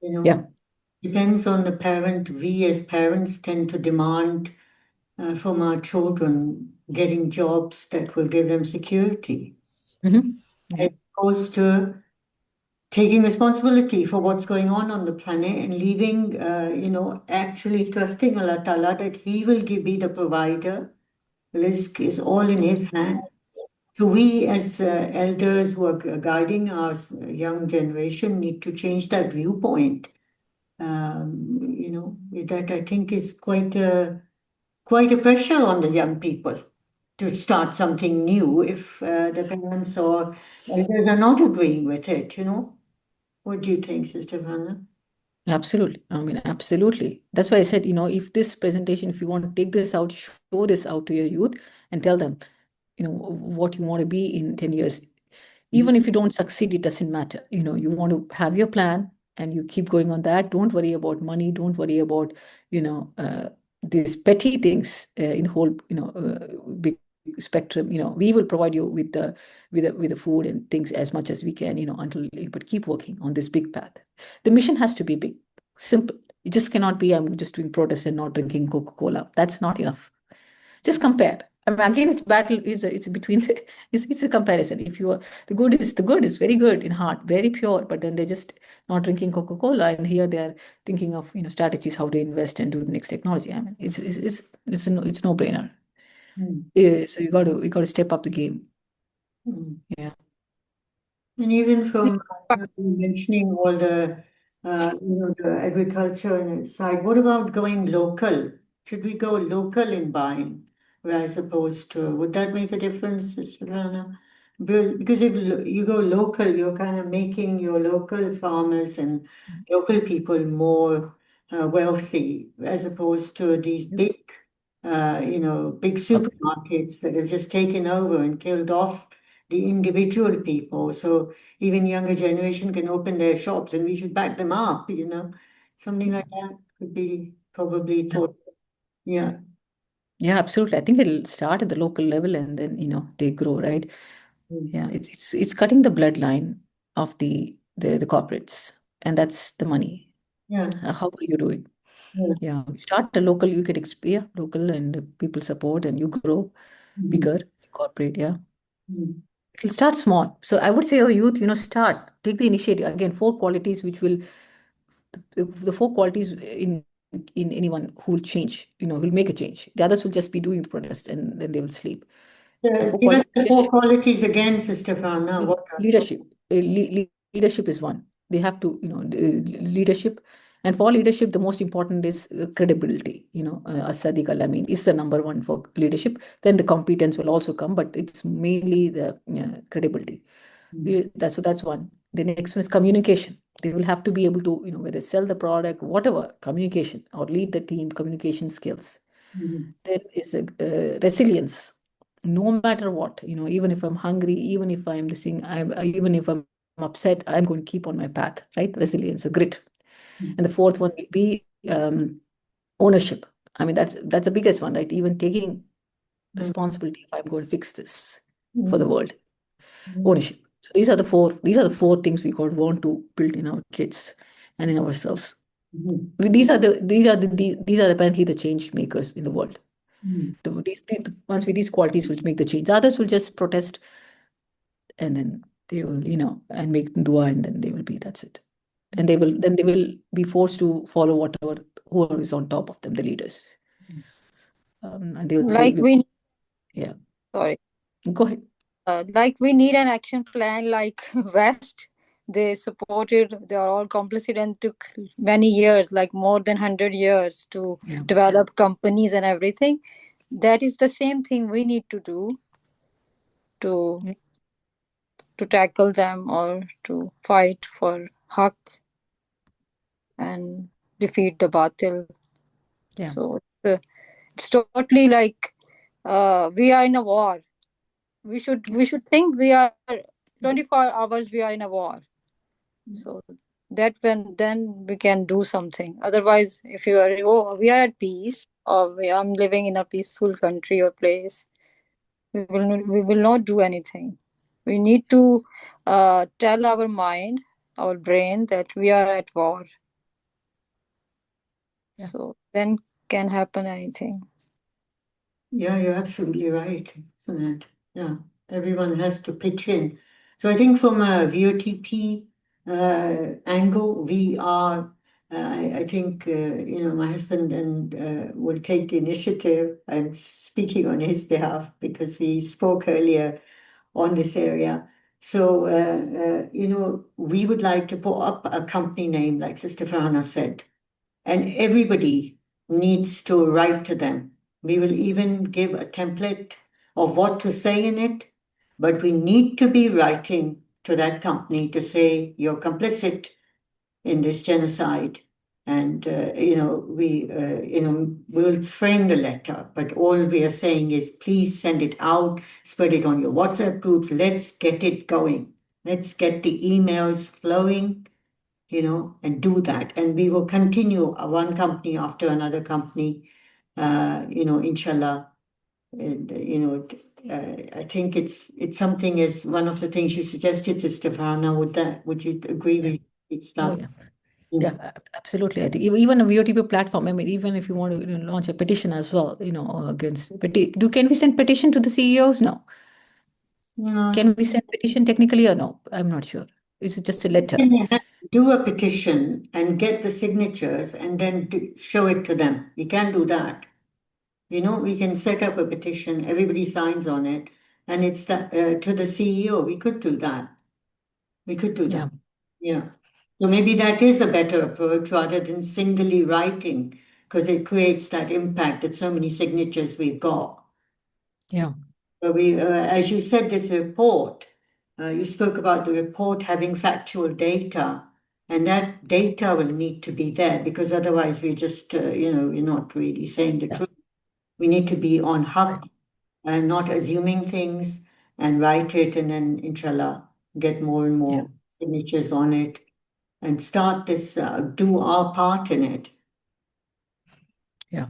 Yeah. Depends on the parent. We as parents tend to demand from our children getting jobs that will give them security, Yeah. as opposed to taking responsibility for what's going on the planet and leaving, actually trusting Allah Ta'ala that He will be the provider. Risk is all in His hand. So we as elders who are guiding our young generation need to change that viewpoint. That I think is quite a pressure on the young people to start something new if the parents or elders are not agreeing with it. What do you think, Sister Vanna? Absolutely. I mean, absolutely. That's why I said, if this presentation, if you want to take this out, show this out to your youth and tell them, what you want to be in 10 years. Even if you don't succeed, it doesn't matter. You want to have your plan and you keep going on that. Don't worry about money. Don't worry about, these petty things in the whole, big spectrum. We will provide you with the food and things as much as we can, but keep working on this big path. The mission has to be big, simple. It just cannot be, I'm just doing protest and not drinking Coca-Cola. That's not enough. Just compare. I mean, again, it's battle. It's between. It's a comparison. If you are the good is very good in heart, very pure, but then they're just not drinking Coca-Cola, and here they are thinking of strategies how to invest and do the next technology. I mean, it's a no-brainer. So you got to step up the game. Yeah. And even from mentioning all the the agriculture side, what about going local? Should we go local in buying, as opposed to, would that make a difference, Sister Rana? Because if you go local, you're kind of making your local farmers and local people more wealthy, as opposed to these big, big supermarkets that have just taken over and killed off the individual people. So even younger generation can open their shops and we should back them up, Something like that could be probably taught. Yeah. Yeah, absolutely. I think it'll start at the local level and then, they grow, right? Yeah, it's cutting the bloodline of the corporates, and that's the money. Yeah. How will you do it? Yeah. Yeah, start the local, you get local and people support and you grow bigger, corporate, yeah. It'll start small. So I would say, your youth, take the initiative. Again, four qualities which will, the four qualities in anyone who will change, who'll make a change. The others will just be doing the protest and then they will sleep. The four Give us qualities: the four qualities again, Sister Farhana. What are leadership. Leadership is one. They have to, leadership, And for leadership, the most important is credibility. As-Sadiq al-Amin is the number one for leadership. Then the competence will also come, but it's mainly the credibility. That's one. The next one is communication. They will have to be able to, whether sell the product, whatever, communication or lead the team, communication skills. There is a resilience. No matter what, even if I'm hungry, even if I'm even if I'm upset, I'm going to keep on my path, right? Resilience, so grit. And the fourth one will be ownership. I mean, that's the biggest one, right? Even taking responsibility if I'm going to fix this for the world. Ownership. So these are the four things we want to build in our kids and in ourselves. These are apparently the change makers in the world. These qualities will make the change. The others will just protest, and then they will, and make dua, and then they will be, that's it. And they will be forced to follow whoever is on top of them, the leaders. And they would say, yeah. Sorry. Go ahead. Like we need an action plan like West. They supported, they are all complicit and took many years, like more than 100 years to develop companies and everything. That is the same thing we need to do to tackle them or to fight for haq and defeat the batil. So it's totally like we are in a war. We should think we are 24 hours we are in a war. So that then we can do something. Otherwise, if you are we are at peace, or I'm living in a peaceful country or place, we will not do anything. We need to tell our mind, our brain, that we are at war. So then can happen anything. Yeah, you're absolutely right, isn't it? Yeah, everyone has to pitch in. So I think from a VOTP angle, we are, I think, my husband and will take the initiative. I'm speaking on his behalf because we spoke earlier on this area. So, we would like to put up a company name, like Sister Farhana said, and everybody needs to write to them. We will even give a template of what to say in it, but we need to be writing to that company to say you're complicit in this genocide. And, we'll frame the letter, but all we are saying is please send it out, spread it on your WhatsApp groups. Let's get it going. Let's get the emails flowing, and do that. And we will continue one company after another company, inshallah. And, I think it's something as one of the things you suggested, Sister Farhana. Would you agree with it's that? Oh, yeah. Yeah, absolutely. I think even a VOTP platform, I mean, even if you want to launch a petition as well, against can we send petition to the CEOs? No. Can we send petition technically or no? I'm not sure. Is it just a letter? Do a petition and get the signatures and then show it to them. We can do that. We can set up a petition, everybody signs on it, and it's to the CEO. We could do that. Yeah. So maybe that is a better approach rather than singly writing, because it creates that impact that so many signatures we've got. Yeah. So as you said, this report, you spoke about the report having factual data, and that data will need to be there because otherwise we're just, we're not really saying the truth. We need to be on haq and not assuming things and write it and then, inshallah, get more and more signatures on it and start this, do our part in it. Yeah.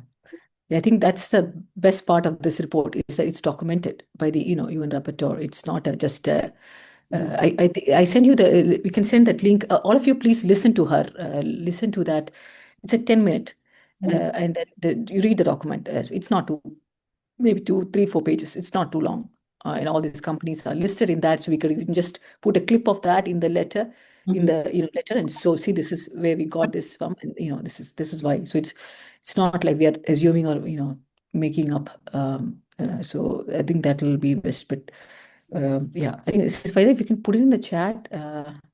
I think that's the best part of this report is that it's documented by the UN rapporteur. It's not just I send you we can send that link. All of you, please listen to her. Listen to that. It's a 10-minute, and then you read the document. It's not too, maybe 2, 3, 4 pages. It's not too long. And all these companies are listed in that, so we can just put a clip of that in the letter, letter, and so see this is where we got this from, and this is why. So it's not like we are assuming or making up. So I think that will be best. But I think if you can put it in the chat,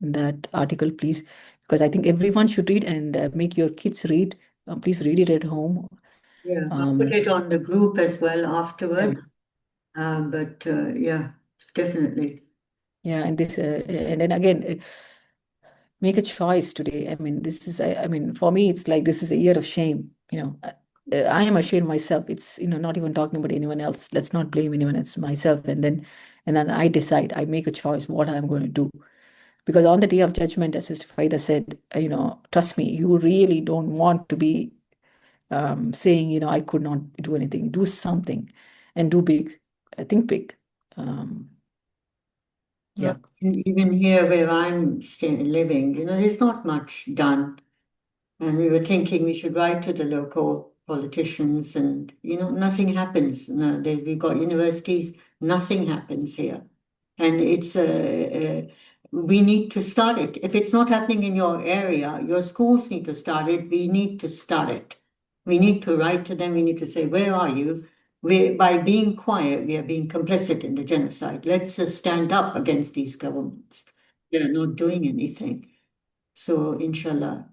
that article, please, because I think everyone should read, and make your kids read. Please read it at home. Yeah, I'll put it on the group as well afterwards. Yeah, definitely. Yeah, and then again, make a choice today. I mean, I mean, for me, it's like this is a year of shame. I am ashamed myself. It's, not even talking about anyone else. Let's not blame anyone. It's myself. And then I decide, I make a choice what I'm going to do. Because on the day of judgment, as Sister Faida said, trust me, you really don't want to be saying, I could not do anything. Do something and do big. Think big. Um, Yeah, yeah. even here where I'm living, there's not much done. And we were thinking we should write to the local politicians, and nothing happens. No, we've got universities, nothing happens here, and we need to start it. If it's not happening in your area, your schools need to start it. We need to start it. We need to write to them. We need to say, where are you? By being quiet, we are being complicit in the genocide. Let's just stand up against these governments. They're not doing anything. So, inshallah,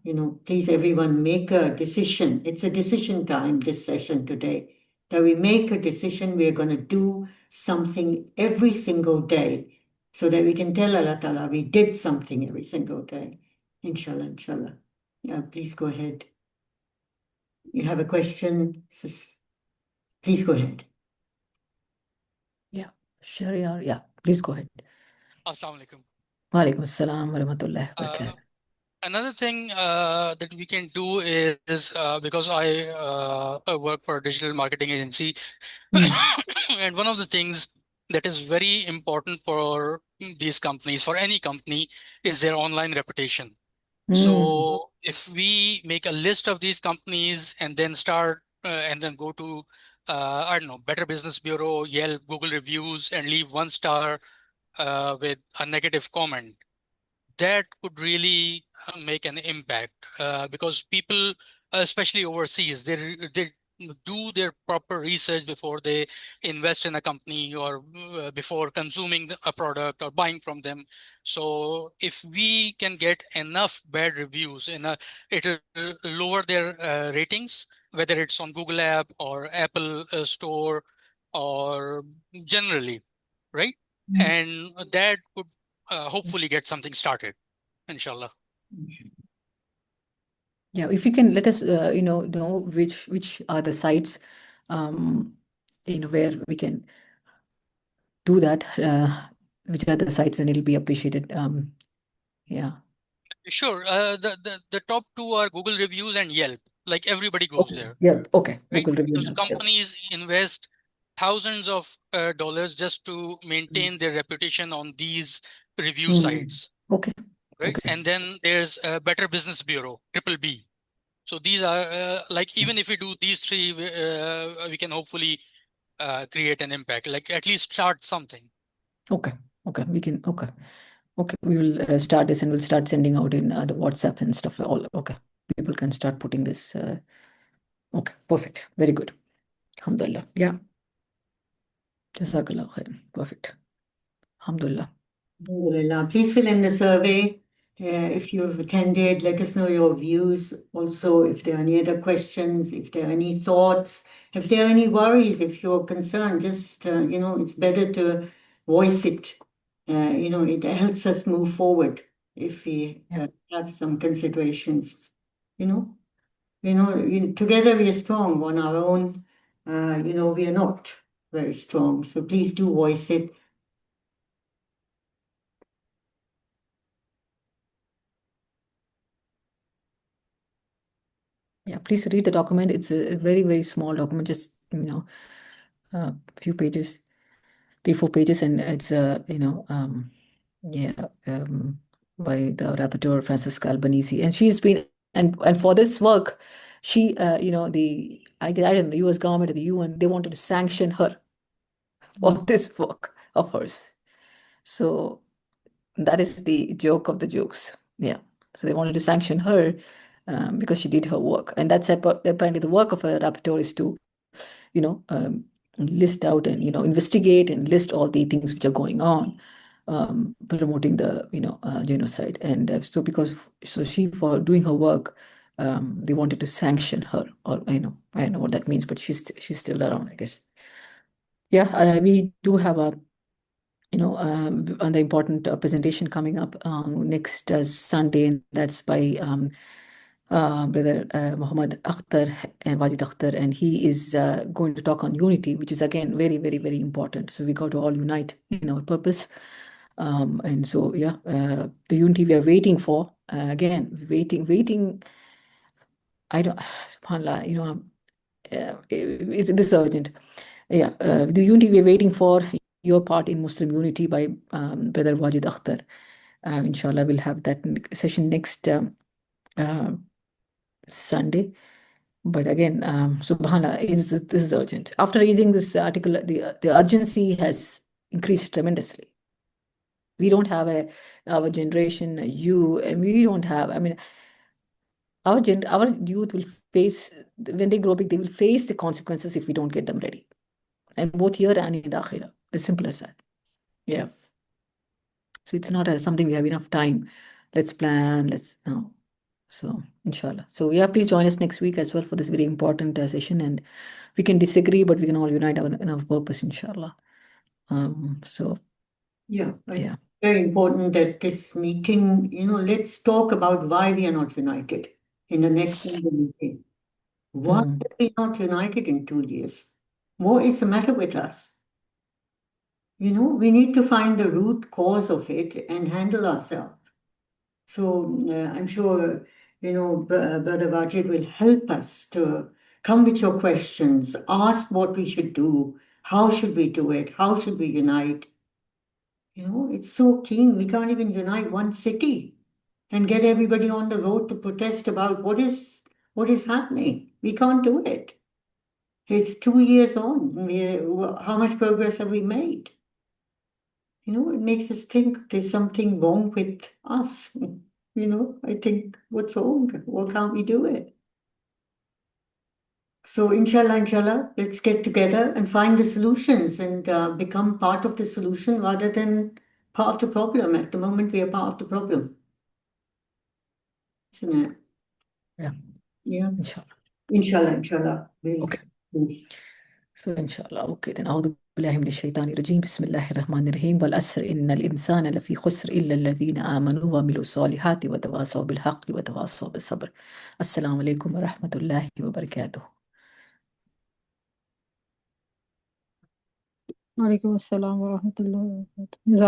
please everyone make a decision. It's a decision time, this session today, that we make a decision. We're going to do something every single day so that we can tell Allah Ta'ala we did something every single day. Inshallah, inshallah. Yeah, please go ahead. You have a question? Please go ahead. Yeah. Sharia. Yeah. Please go ahead. Assalamu alaikum. Wa alaikum assalam wa rahmatullahi wa barakatuh. Another thing that we can do is because I work for a digital marketing agency, and one of the things that is very important for these companies, for any company, is their online reputation. So if we make a list of these companies and then go to I don't know, Better Business Bureau, Yelp, Google reviews, and leave 1 star with a negative comment, that could really make an impact because people, especially overseas, they do their proper research before they invest in a company or before consuming a product or buying from them. So if we can get enough bad reviews, it will lower their ratings, whether it's on Google app or Apple store or generally, right? And that could hopefully get something started, inshallah. Yeah, if you can let us, know which are the sites, where we can do that, which are the sites, and it'll be appreciated. Yeah. Sure. The top two are Google reviews and Yelp. Like everybody goes Okay. there, Yeah. Okay. right? Google review Because now. Yeah. companies invest thousands of dollars just to maintain their reputation on these review sites, Okay. right? Okay. And then there's Better Business Bureau, Triple B. So these are like, even if we do these three, we can hopefully create an impact, like at least start something. Okay. Okay. We can. Okay. Okay. We will start this, and we'll start sending out in the WhatsApp and stuff. All okay. People can start putting this. Okay. Perfect. Very good. Alhamdulillah. Yeah. Jazakallah khair. Perfect. Alhamdulillah. Alhamdulillah. Please fill in the survey. If you've attended, let us know your views. Also, if there are any other questions, if there are any thoughts, if there are any worries, if you're concerned, just, it's better to voice it. It helps us move forward if we have some considerations. Together we are strong. On our own, we are not very strong. So please do voice it. Yeah, please read the document. It's a very, very small document, just, a few pages, 3, 4 pages, and it's, yeah, by the rapporteur Francisca Albanese. And she's been, and for this work, she, I don't know, the US government or the UN, they wanted to sanction her for this work of hers. So that is the joke of the jokes. Yeah. So they wanted to sanction her because she did her work. And that's apparently the work of a rapporteur is to, list out and, investigate and list all the things which are going on. promoting the genocide. And so she, for doing her work, they wanted to sanction her, or I don't know what that means, but she's still around, I guess. Yeah, we do have a an important presentation coming up next Sunday, and that's by Brother Muhammad Akhtar and Wajid Akhtar, and he is going to talk on unity, which is again very, very, very important. So we got to all unite in our purpose. And so, yeah, the unity we are waiting for, again, waiting. I don't, subhanAllah, this is urgent. Yeah, the unity we are waiting for, your part in Muslim unity by Brother Wajid Akhtar. Inshallah, we'll have that session next Sunday. But again, subhanAllah, this is urgent. After reading this article, the urgency has increased tremendously. We don't have our generation, and we don't have, I mean, our youth will face, when they grow big, they will face the consequences if we don't get them ready. And both here and in the akhirah. As simple as that. Yeah. So it's not something we have enough time. Let's plan, no. So, inshallah. So, yeah, please join us next week as well for this very important session. And we can disagree, but we can all unite in our purpose, inshallah. Yeah. Yeah. Very important that this meeting, let's talk about why we are not united in the next meeting. Why are we not united in 2 years? What is the matter with us? We need to find the root cause of it and handle ourselves. So I'm sure, Brother Wajid will help us to come with your questions, ask what we should do, how should we do it, how should we unite? It's so keen. We can't even unite one city and get everybody on the road to protest about what is happening. We can't do it. It's 2 years on. How much progress have we made? It makes us think there's something wrong with us. I think, what's wrong? Why can't we do it? So inshallah, let's get together and find the solutions and become part of the solution rather than part of the problem. At the moment, we are part of the problem. Isn't it? Yeah. Yeah. Inshallah. Inshallah. Okay. So inshallah. Okay, then أعوذ بالله من الشيطان الرجيم بسم الله الرحمن الرحيم والعصر إن الإنسان لفي خسر إلا الذين آمنوا وعملوا الصالحات وتواصوا بالحق وتواصوا بالصبر. السلام عليكم ورحمة الله وبركاته. Walaikum assalam wa rahmatullahi wa barakatuh.